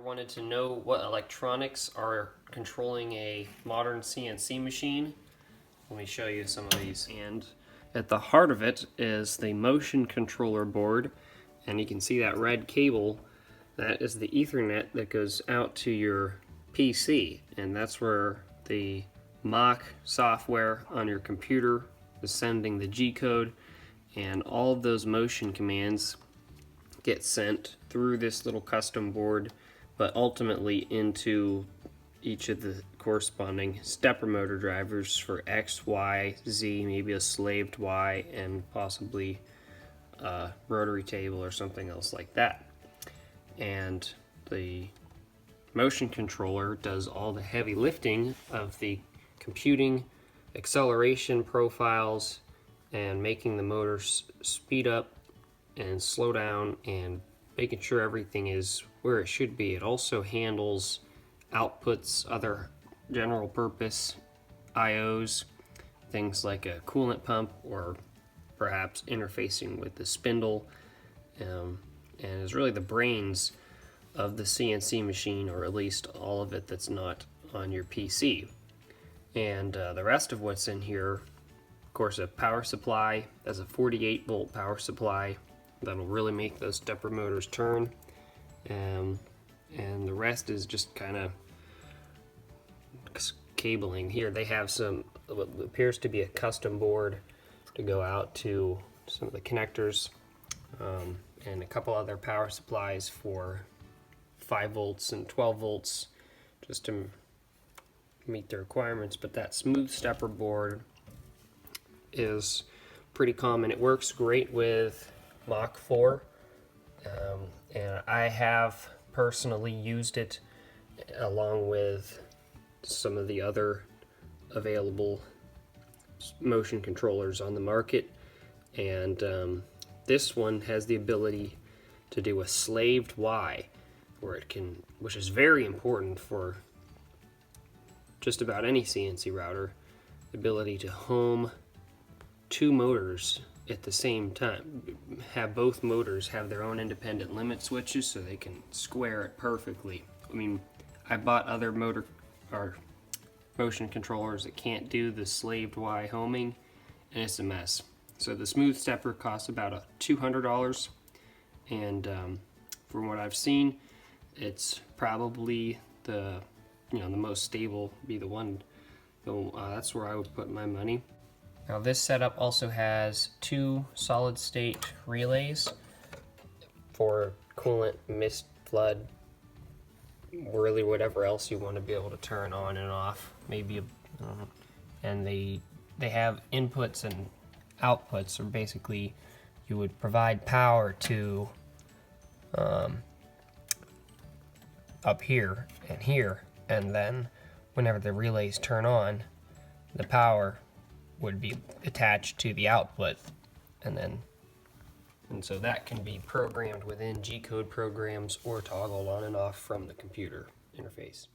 Wanted to know what electronics are controlling a modern CNC machine. Let me show you some of these. And at the heart of it is the motion controller board, and you can see that red cable. That is the Ethernet that goes out to your PC, and that's where the mock software on your computer is sending the G-code, and all of those motion commands get sent through this little custom board, but ultimately into each of the corresponding stepper motor drivers for X, Y, Z, maybe a slaved Y, and possibly a rotary table or something else like that. And the motion controller does all the heavy lifting of the computing, acceleration profiles, and making the motors speed up and slow down and making sure everything is where it should be. It also handles outputs, other general purpose IOs, things like a coolant pump or perhaps interfacing with the spindle, and is really the brains of the CNC machine, or at least all of it that's not on your PC. And the rest of what's in here, of course, a power supply. That's a 48 volt power supply that'll really make those stepper motors turn, and the rest is just kind of cabling. Here they have some what appears to be a custom board to go out to some of the connectors, and a couple other power supplies for 5 volts and 12 volts just to meet the requirements. But that smooth stepper board is pretty common. It works great with Mach 4, and I have personally used it along with some of the other available motion controllers on the market, and this one has the ability to do a slaved Y, where it can, which is very important for just about any CNC router, the ability to home 2 motors at the same time, have both motors have their own independent limit switches so they can square it perfectly. I mean, I bought other motion controllers that can't do the slaved Y homing, and it's a mess. So the smooth stepper costs about $200, and from what I've seen, it's probably the most stable, be the one. So that's where I would put my money. Now this setup also has 2 solid state relays for coolant, mist, flood, really whatever else you want to be able to turn on and off. Maybe, and they have inputs and outputs, or basically you would provide power to up here and here, and then whenever the relays turn on, the power would be attached to the output, and so that can be programmed within G-code programs or toggled on and off from the computer interface.